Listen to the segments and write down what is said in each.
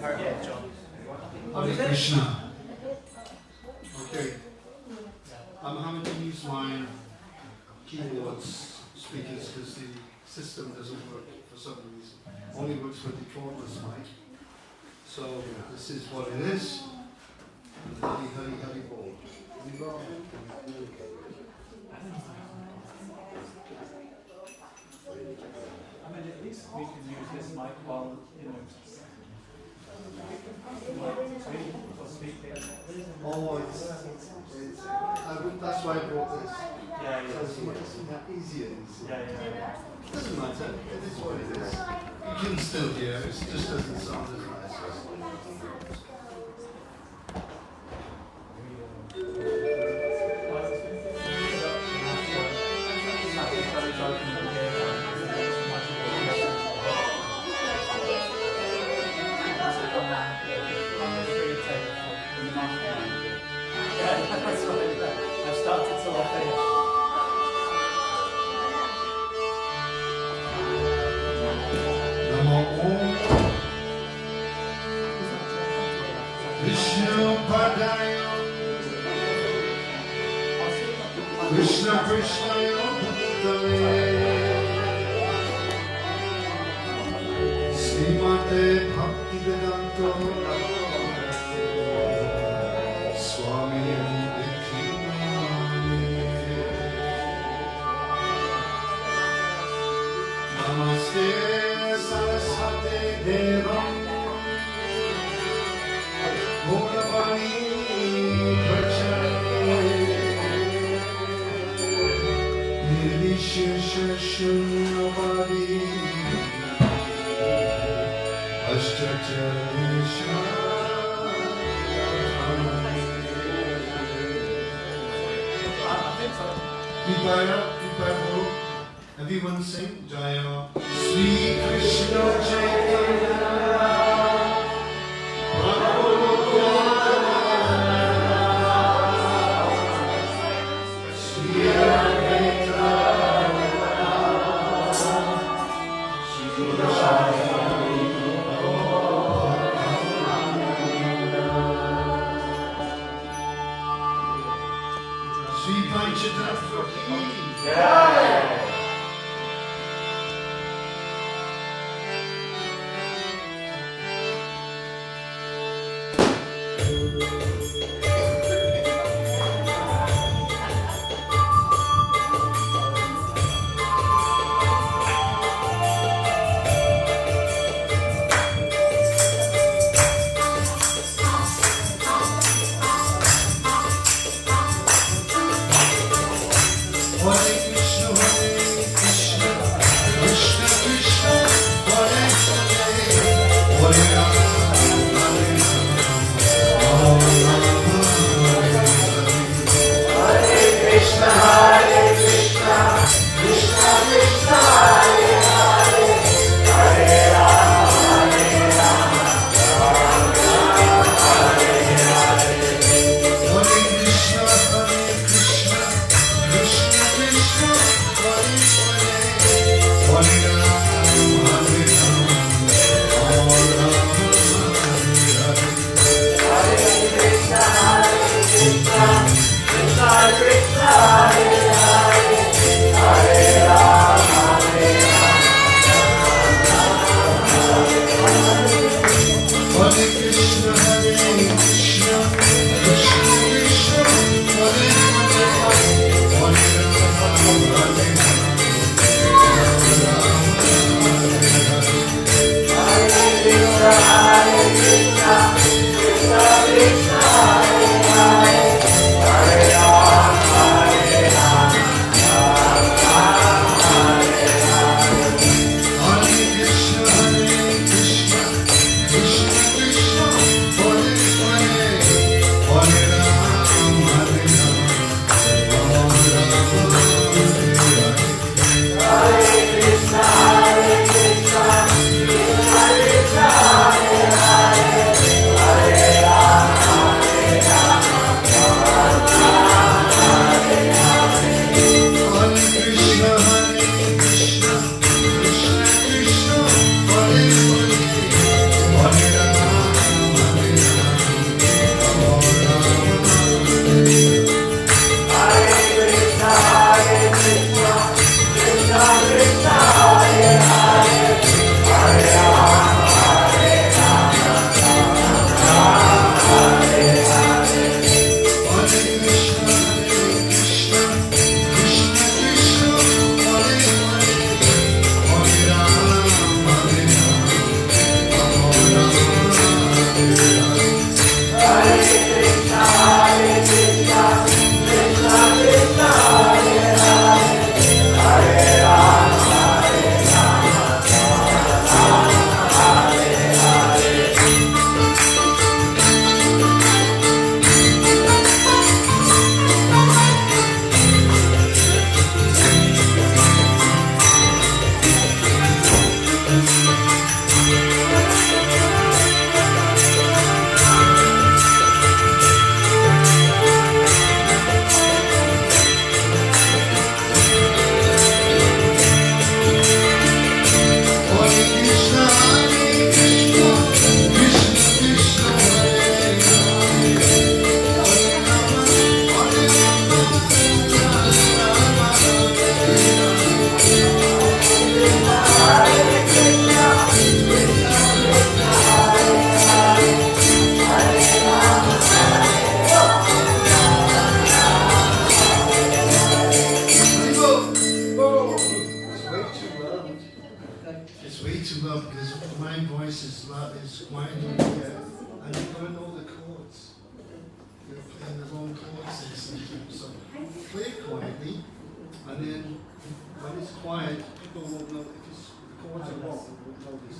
Hare Krishna. Okay. I'm having to use my keyboards speakers because the system doesn't work for some reason. Only works with the cordless mic. So this is what it is. Hari Hari Hari Bol. Hari Bol. I mean, at least we can use this mic while, Oh, that's why I brought this. Yeah. So it's not easier. Yeah. It doesn't matter. It is what it is. You can still hear. It just doesn't sound as nice. I've started till I finish. Namo Vishnu Padaya Krishna Krishna Bhutale Srimate Bhakti Vedanta Swami Namaste Saraswate Devam Gauravani Prachare Nirvishesha Shunyavadi Ashtacharisha Prepare, everyone sing Jaya Sri Krishna Chaitanya Sri Advaita Sri Panchatattva Ki Jai. listen to. So play it quietly, and then when it's quiet, people will know if it's the chords are wrong. Will notice.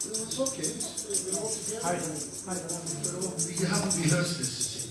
It's okay. We're all together. We haven't rehearsed this, you see.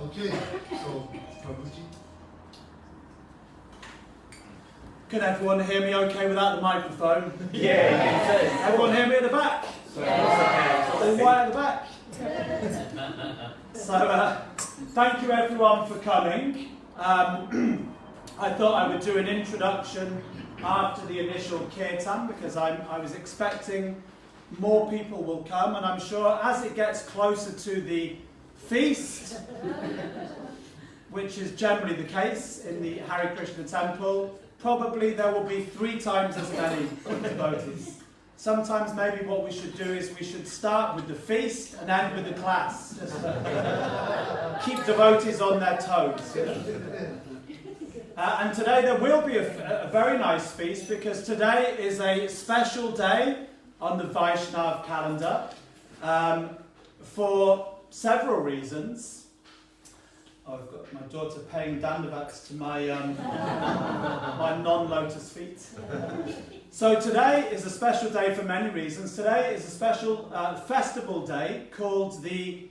Okay, so Prabhuji. Can everyone hear me okay without the microphone? Yeah, Everyone hear me at the back? All white at the back? So, thank you everyone for coming. I thought I would do an introduction after the initial Kirtan because I was expecting more people will come, and I'm sure as it gets closer to the feast, which is generally the case in the Hare Krishna temple, probably there will be 3 times as many devotees. Sometimes maybe what we should do is we should start with the feast and end with the class. Just keep devotees on their toes. And today there will be a very nice feast because today is a special day on the Vaishnav calendar for several reasons. I've got my daughter paying dandavats to my my non-lotus feet. So today is a special day for many reasons. Today is a special festival day called the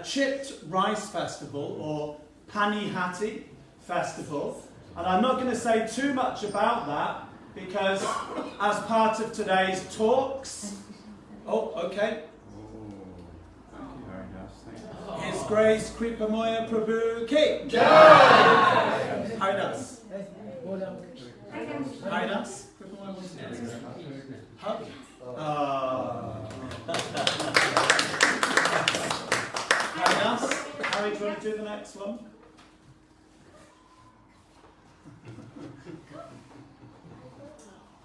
Chipped Rice Festival or Panihati Festival. And I'm not going to say too much about that because as part of today's talks... Oh, okay. His Grace Kripamoya Prabhu Ki Jai! Haridas. Haridas? Haridas? Harry, do you want to do the next one?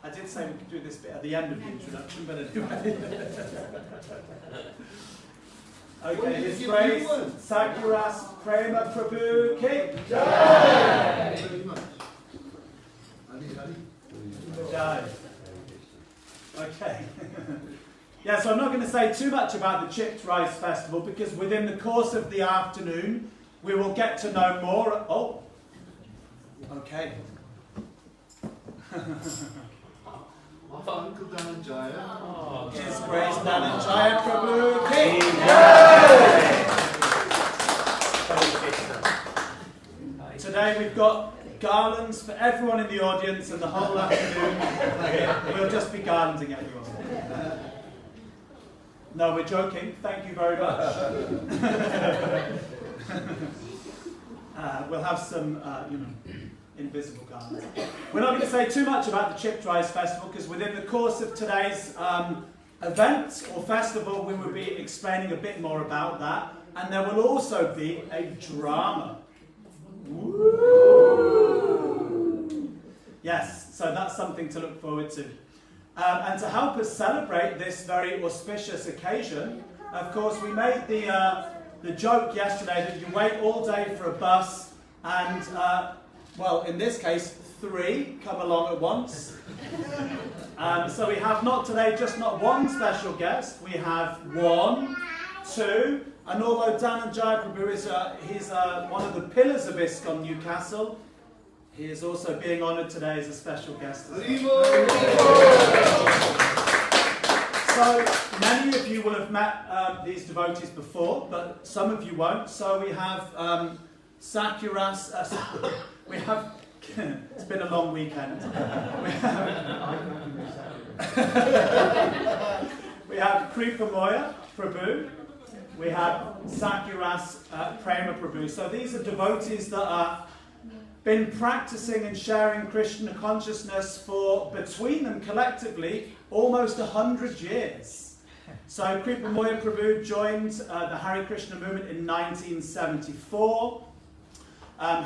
I did say we could do this bit at the end of the introduction, but anyway. Okay, His Grace Sakhyarasa Prema Prabhu Ki Jai! Jai. Okay. Yeah, so I'm not going to say too much about the Chipped Rice Festival because within the course of the afternoon we will get to know more. Oh, okay. Uncle Dhananjaya. His Grace Dhananjaya Prabhu Ki Jai! today we've got garlands for everyone in the audience, and the whole afternoon we'll just be garlanding everyone. No, we're joking. Thank you very much. We'll have some, invisible garlands. We're not going to say too much about the Chipped Rice Festival, because within the course of today's event or festival, we will be explaining a bit more about that, and there will also be a drama. Woo! Yes, so that's something to look forward to. And to help us celebrate this very auspicious occasion, of course, we made the joke yesterday that you wait all day for a bus, and, well, in this case, 3 come along at once. So we have not today just not one special guest, we have 1, 2, and although Dan and Jai Prabhu is he's one of the pillars of ISKCON Newcastle, he is also being honoured today as a special guest as well. So many of you will have met these devotees before, but some of you won't. So we have Sakhyarasa. We have. It's been a long weekend. We have Kripamoya Prabhu. We have Sakhyarasa Prema Dāsa. So these are devotees that are been practicing and sharing Krishna consciousness for, between them collectively, almost 100 years. So Kripamoya Prabhu joined the Hare Krishna movement in 1974.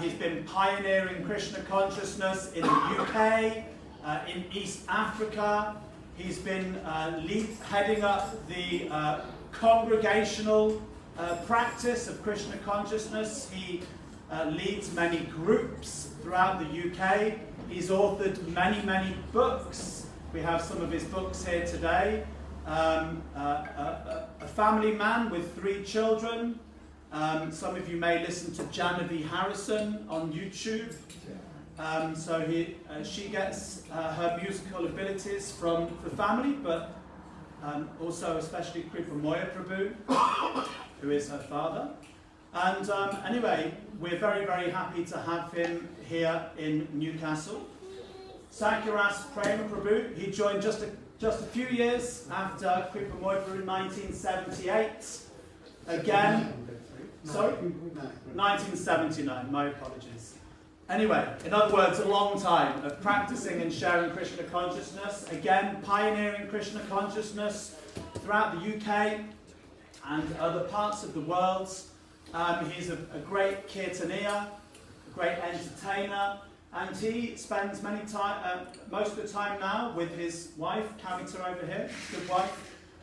He's been pioneering Krishna consciousness in the UK, in East Africa. He's been heading up the congregational practice of Krishna consciousness. He leads many groups throughout the UK. He's authored many, many books. We have some of his books here today. A family man with 3 children. Some of you may listen to Janavi Harrison on YouTube. So she gets her musical abilities from the family, but also especially Kripamoya Prabhu, who is her father. And anyway, we're very, very happy to have him here in Newcastle. Sakhyarasa Prema Prabhu, he joined just a few years after Kripamoya Prabhu in 1978. Again, sorry? 1979, my apologies. Anyway, in other words, a long time of practicing and sharing Krishna consciousness. Again, pioneering Krishna consciousness throughout the UK and other parts of the world. He's a great kirtaniya, a great entertainer, and he spends most of the time now with his wife, Kavita over here, good wife,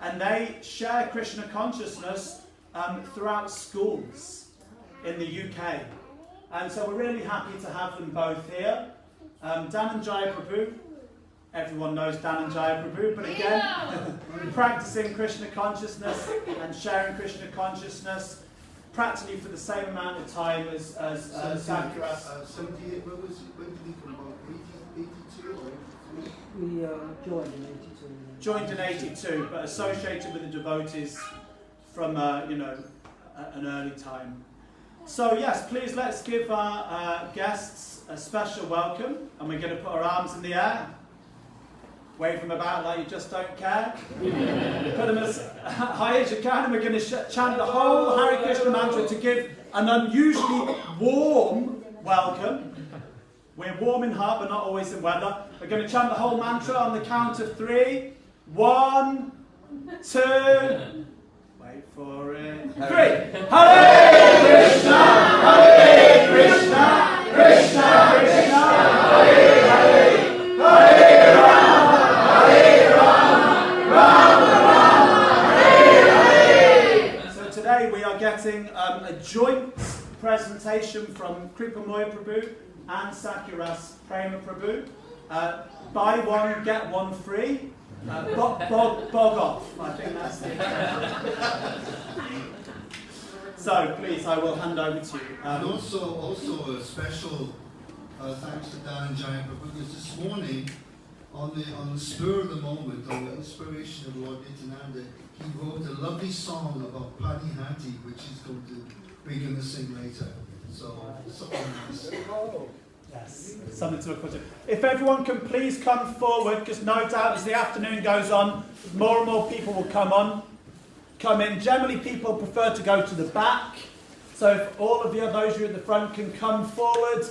and they share Krishna consciousness throughout schools in the UK. And so we're really happy to have them both here. Dan and Jai Prabhu, everyone knows Dan and Jai Prabhu, but again, practicing Krishna consciousness and sharing Krishna consciousness practically for the same amount of time as Sakhyarasa. 78, when did he come about? 82 or 83? We joined in 82. Joined in 82, but associated with the devotees from an early time. So yes, please let's give our guests a special welcome, and we're going to put our arms in the air, wave them about like you just don't care, put them as high as you can, and we're going to chant the whole Hare Krishna mantra to give an unusually warm welcome. We're warm in heart, but not always in weather. We're going to chant the whole mantra on the count of 3. 1, 2, wait for it, 3. Hare Krishna, Krishna Krishna, Hare Hare, Hare Rama, Rama Rama, Hare Hare. So today we are getting a joint presentation from Kripamoya Prabhu and Sakhyarasa Prema Prabhu. Buy one, get one free. Bog off. I think that's it. So please, I will hand over to you. And also a special thanks to Dan and Jai Prabhu, because this morning, on the spur of the moment, on the inspiration of Lord Nityananda, he wrote a lovely song about Panihati, which he's going to sing later. So something nice. Yes, something to look forward to. If everyone can please come forward, because no doubt as the afternoon goes on, more and more people will come in. Generally, people prefer to go to the back. So if all of you, those of you at the front, can come forward.